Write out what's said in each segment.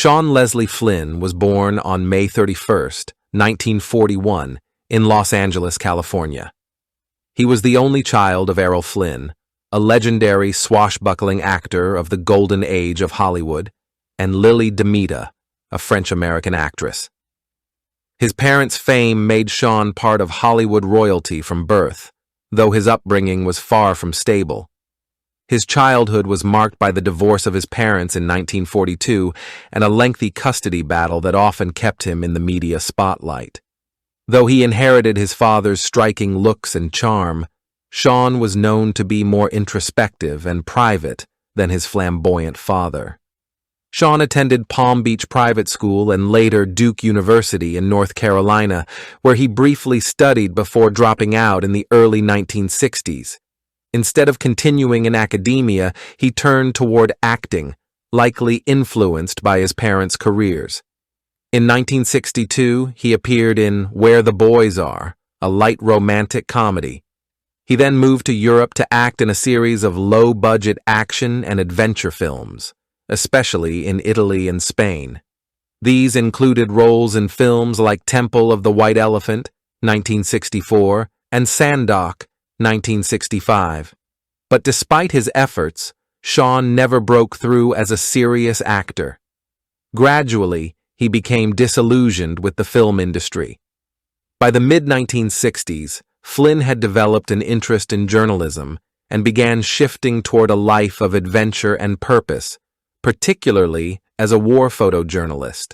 Sean Leslie Flynn was born on May 31, 1941, in Los Angeles, California. He was the only child of Errol Flynn, a legendary swashbuckling actor of the golden age of Hollywood, and Lily Demita, a French-American actress. His parents' fame made Sean part of Hollywood royalty from birth, though his upbringing was far from stable. His childhood was marked by the divorce of his parents in 1942 and a lengthy custody battle that often kept him in the media spotlight. Though he inherited his father's striking looks and charm, Sean was known to be more introspective and private than his flamboyant father. Sean attended Palm Beach Private School and later Duke University in North Carolina, where he briefly studied before dropping out in the early 1960s. Instead of continuing in academia, he turned toward acting, likely influenced by his parents' careers. In 1962, he appeared in Where the Boys Are, a light romantic comedy. He then moved to Europe to act in a series of low-budget action and adventure films, especially in Italy and Spain. These included roles in films like Temple of the White Elephant, 1964, and Sandok, 1965. But despite his efforts, Sean never broke through as a serious actor. Gradually, he became disillusioned with the film industry. By the mid-1960s, Flynn had developed an interest in journalism and began shifting toward a life of adventure and purpose, particularly as a war photojournalist.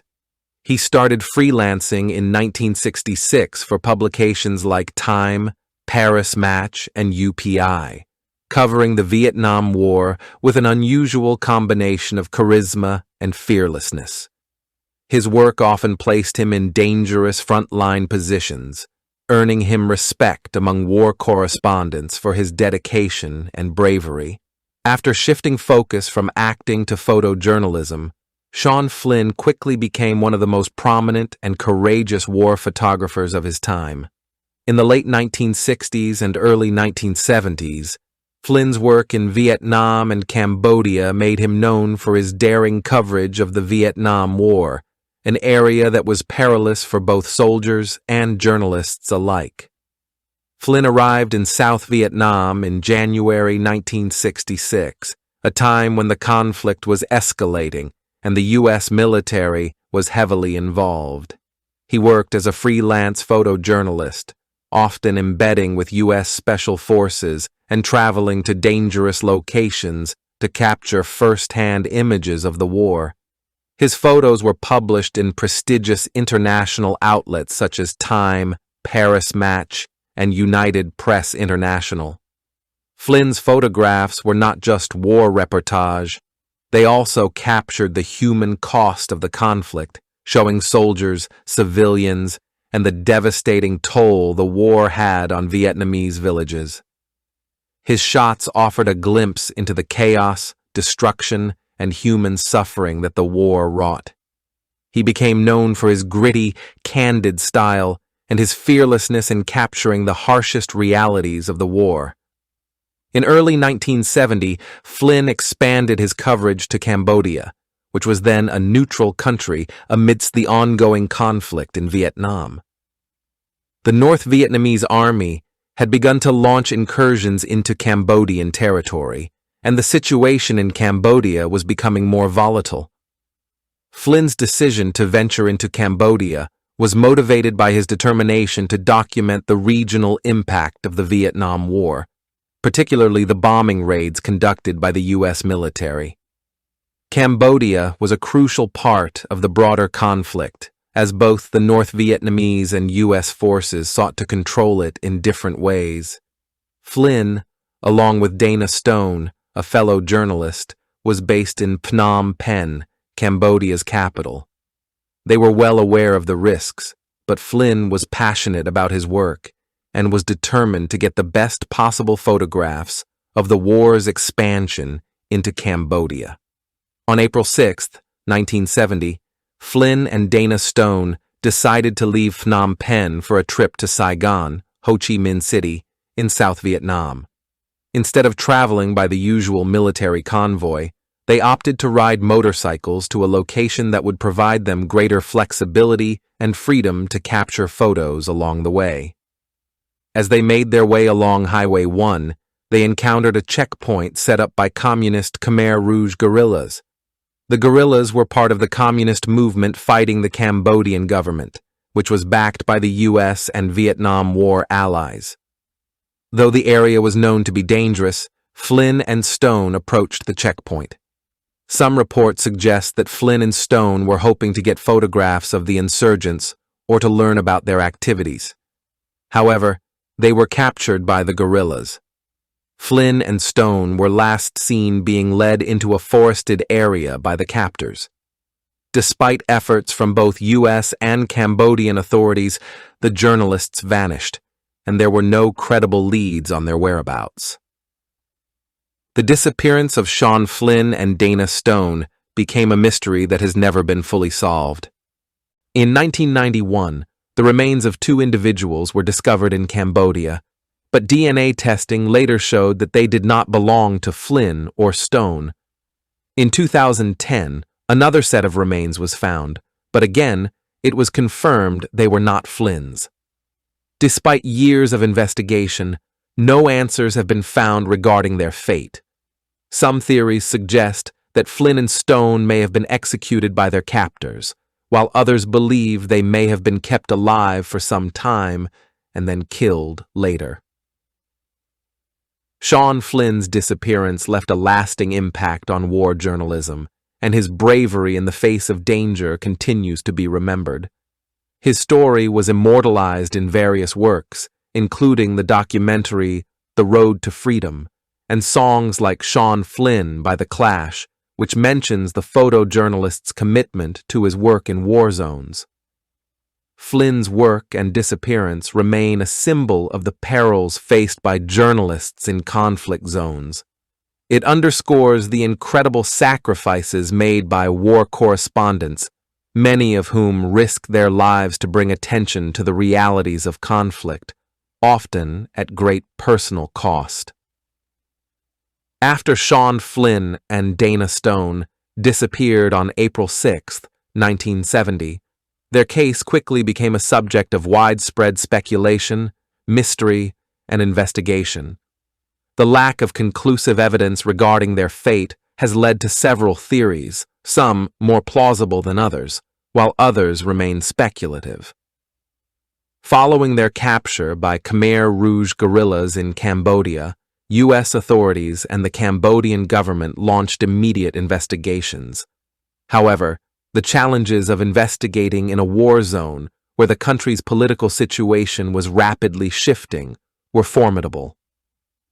He started freelancing in 1966 for publications like Time, Paris Match, and UPI, covering the Vietnam War with an unusual combination of charisma and fearlessness. His work often placed him in dangerous frontline positions, earning him respect among war correspondents for his dedication and bravery. After shifting focus from acting to photojournalism, Sean Flynn quickly became one of the most prominent and courageous war photographers of his time. In the late 1960s and early 1970s, Flynn's work in Vietnam and Cambodia made him known for his daring coverage of the Vietnam War, an area that was perilous for both soldiers and journalists alike. Flynn arrived in South Vietnam in January 1966, a time when the conflict was escalating and the U.S. military was heavily involved. He worked as a freelance photojournalist, often embedding with U.S. Special Forces and traveling to dangerous locations to capture first-hand images of the war. His photos were published in prestigious international outlets such as Time, Paris Match, and United Press International. Flynn's photographs were not just war reportage, they also captured the human cost of the conflict, showing soldiers, civilians, and the devastating toll the war had on Vietnamese villages. His shots offered a glimpse into the chaos, destruction, and human suffering that the war wrought. He became known for his gritty, candid style and his fearlessness in capturing the harshest realities of the war. In early 1970, Flynn expanded his coverage to Cambodia, which was then a neutral country amidst the ongoing conflict in Vietnam. The North Vietnamese Army had begun to launch incursions into Cambodian territory, and the situation in Cambodia was becoming more volatile. Flynn's decision to venture into Cambodia was motivated by his determination to document the regional impact of the Vietnam War, particularly the bombing raids conducted by the U.S. military. Cambodia was a crucial part of the broader conflict, as both the North Vietnamese and U.S. forces sought to control it in different ways. Flynn, along with Dana Stone, a fellow journalist, was based in Phnom Penh, Cambodia's capital. They were well aware of the risks, but Flynn was passionate about his work and was determined to get the best possible photographs of the war's expansion into Cambodia. On April 6, 1970, Flynn and Dana Stone decided to leave Phnom Penh for a trip to Saigon, Ho Chi Minh City, in South Vietnam. Instead of traveling by the usual military convoy, They opted to ride motorcycles to a location that would provide them greater flexibility and freedom to capture photos along the way. As they made their way along Highway 1, they encountered a checkpoint set up by communist Khmer Rouge guerrillas. The guerrillas were part of the communist movement fighting the Cambodian government, which was backed by the US and Vietnam War allies. Though the area was known to be dangerous, Flynn and Stone approached the checkpoint. Some reports suggest that Flynn and Stone were hoping to get photographs of the insurgents or to learn about their activities. However, they were captured by the guerrillas. Flynn and Stone were last seen being led into a forested area by the captors. Despite efforts from both US and Cambodian authorities, the journalists vanished, and there were no credible leads on their whereabouts. The disappearance of Sean Flynn and Dana Stone became a mystery that has never been fully solved. In 1991, the remains of two individuals were discovered in Cambodia, but DNA testing later showed that they did not belong to Flynn or Stone. In 2010, another set of remains was found, but again, it was confirmed they were not Flynn's. Despite years of investigation, no answers have been found regarding their fate. Some theories suggest that Flynn and Stone may have been executed by their captors, while others believe they may have been kept alive for some time and then killed later. Sean Flynn's disappearance left a lasting impact on war journalism, and his bravery in the face of danger continues to be remembered. His story was immortalized in various works, including the documentary The Road to Freedom, and songs like Sean Flynn by The Clash, which mentions the photojournalist's commitment to his work in war zones. Flynn's work and disappearance remain a symbol of the perils faced by journalists in conflict zones. It underscores the incredible sacrifices made by war correspondents, many of whom risk their lives to bring attention to the realities of conflict, often at great personal cost. After Sean Flynn and Dana Stone disappeared on April 6, 1970, their case quickly became a subject of widespread speculation, mystery, and investigation. The lack of conclusive evidence regarding their fate has led to several theories, some more plausible than others, while others remain speculative. Following their capture by Khmer Rouge guerrillas in Cambodia, U.S. authorities and the Cambodian government launched immediate investigations. However, the challenges of investigating in a war zone where the country's political situation was rapidly shifting were formidable.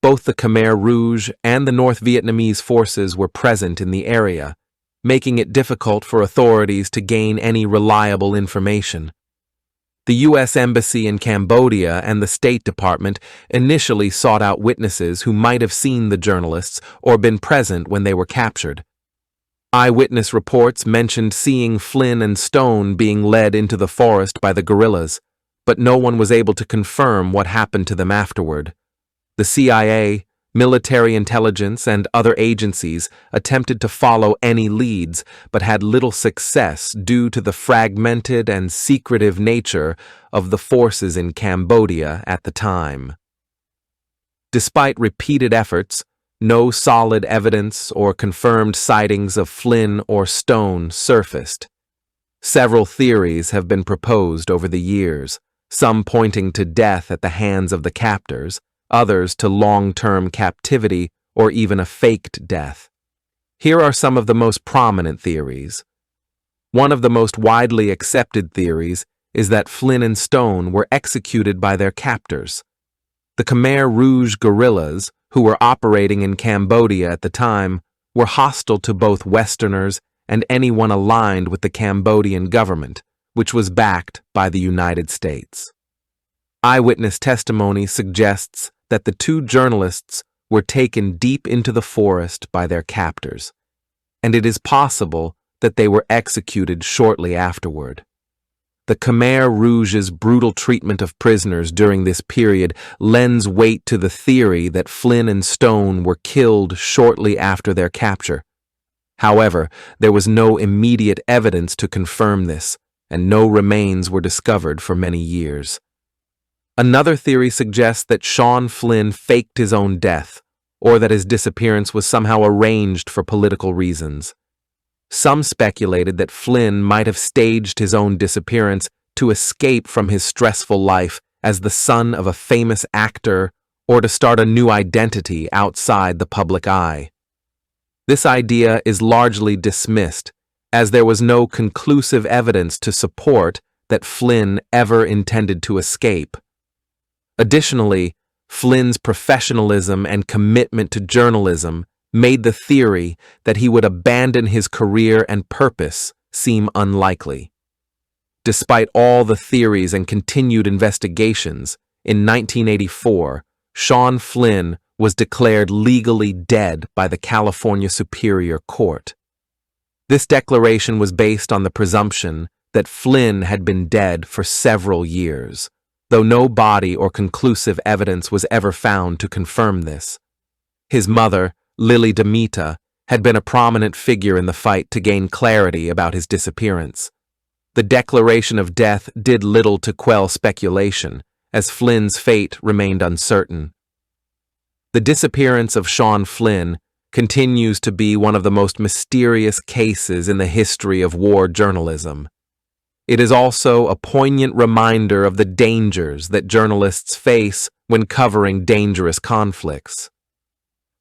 Both the Khmer Rouge and the North Vietnamese forces were present in the area, making it difficult for authorities to gain any reliable information. The U.S. Embassy in Cambodia and the State Department initially sought out witnesses who might have seen the journalists or been present when they were captured. Eyewitness reports mentioned seeing Flynn and Stone being led into the forest by the guerrillas, but no one was able to confirm what happened to them afterward. The CIA, military intelligence, and other agencies attempted to follow any leads, but had little success due to the fragmented and secretive nature of the forces in Cambodia at the time. Despite repeated efforts, no solid evidence or confirmed sightings of Flynn or Stone surfaced. Several theories have been proposed over the years, some pointing to death at the hands of the captors, others to long-term captivity or even a faked death. Here are some of the most prominent theories. One of the most widely accepted theories is that Flynn and Stone were executed by their captors. The Khmer Rouge guerrillas, who were operating in Cambodia at the time, were hostile to both Westerners and anyone aligned with the Cambodian government, which was backed by the United States. Eyewitness testimony suggests that the two journalists were taken deep into the forest by their captors, and it is possible that they were executed shortly afterward. The Khmer Rouge's brutal treatment of prisoners during this period lends weight to the theory that Flynn and Stone were killed shortly after their capture. However, there was no immediate evidence to confirm this, and no remains were discovered for many years. Another theory suggests that Sean Flynn faked his own death, or that his disappearance was somehow arranged for political reasons. Some speculated that Flynn might have staged his own disappearance to escape from his stressful life as the son of a famous actor or to start a new identity outside the public eye. This idea is largely dismissed, as there was no conclusive evidence to support that Flynn ever intended to escape. Additionally, Flynn's professionalism and commitment to journalism made the theory that he would abandon his career and purpose seem unlikely. Despite all the theories and continued investigations, in 1984, Sean Flynn was declared legally dead by the California Superior Court. This declaration was based on the presumption that Flynn had been dead for several years, though no body or conclusive evidence was ever found to confirm this. His mother, Lily DeMita, had been a prominent figure in the fight to gain clarity about his disappearance. The declaration of death did little to quell speculation, as Flynn's fate remained uncertain. The disappearance of Sean Flynn continues to be one of the most mysterious cases in the history of war journalism. It is also a poignant reminder of the dangers that journalists face when covering dangerous conflicts.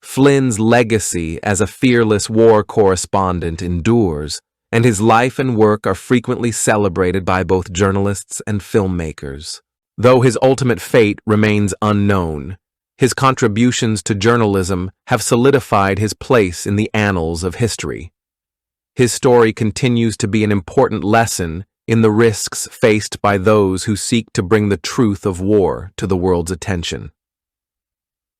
Flynn's legacy as a fearless war correspondent endures, and his life and work are frequently celebrated by both journalists and filmmakers. Though his ultimate fate remains unknown, his contributions to journalism have solidified his place in the annals of history. His story continues to be an important lesson in the risks faced by those who seek to bring the truth of war to the world's attention.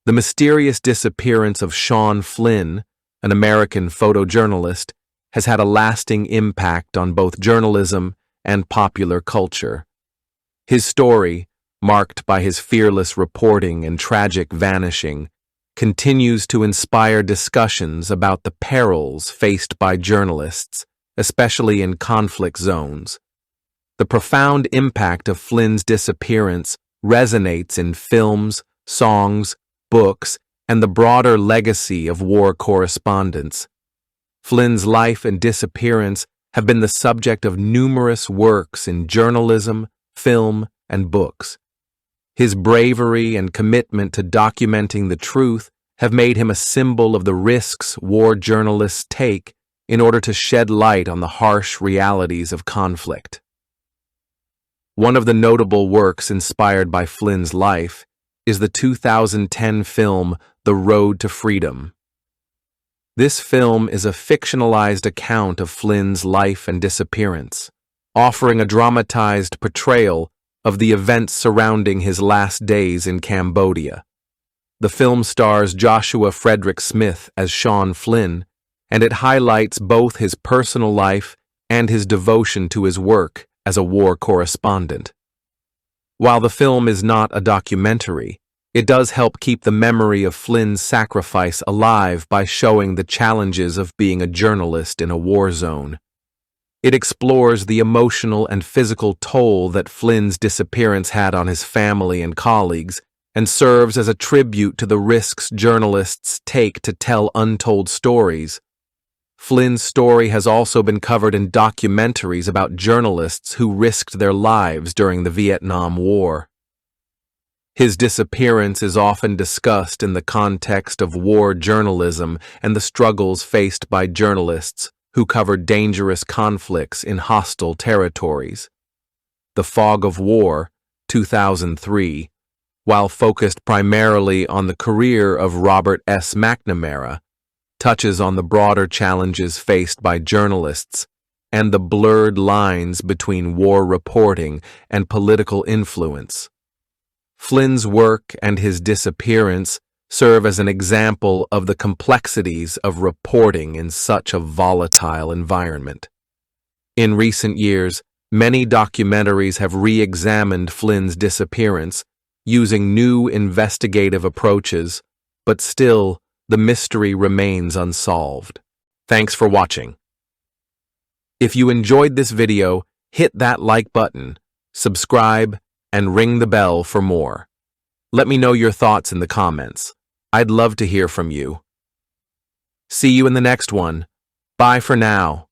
The mysterious disappearance of Sean Flynn, an American photojournalist, has had a lasting impact on both journalism and popular culture. His story, marked by his fearless reporting and tragic vanishing, continues to inspire discussions about the perils faced by journalists, especially in conflict zones. The profound impact of Flynn's disappearance resonates in films, songs, books, and the broader legacy of war correspondence. Flynn's life and disappearance have been the subject of numerous works in journalism, film, and books. His bravery and commitment to documenting the truth have made him a symbol of the risks war journalists take in order to shed light on the harsh realities of conflict. One of the notable works inspired by Flynn's life is the 2010 film The Road to Freedom. This film is a fictionalized account of Flynn's life and disappearance, offering a dramatized portrayal of the events surrounding his last days in Cambodia. The film stars Joshua Frederick Smith as Sean Flynn, and it highlights both his personal life and his devotion to his work as a war correspondent. While the film is not a documentary, it does help keep the memory of Flynn's sacrifice alive by showing the challenges of being a journalist in a war zone. It explores the emotional and physical toll that Flynn's disappearance had on his family and colleagues, and serves as a tribute to the risks journalists take to tell untold stories. Flynn's story has also been covered in documentaries about journalists who risked their lives during the Vietnam War. His disappearance is often discussed in the context of war journalism and the struggles faced by journalists who covered dangerous conflicts in hostile territories. The Fog of War, 2003, while focused primarily on the career of Robert S. McNamara, touches on the broader challenges faced by journalists and the blurred lines between war reporting and political influence. Flynn's work and his disappearance serve as an example of the complexities of reporting in such a volatile environment. In recent years, many documentaries have re-examined Flynn's disappearance using new investigative approaches, but still, the mystery remains unsolved. Thanks for watching. If you enjoyed this video, hit that like button, subscribe, and ring the bell for more. Let me know your thoughts in the comments. I'd love to hear from you. See you in the next one. Bye for now.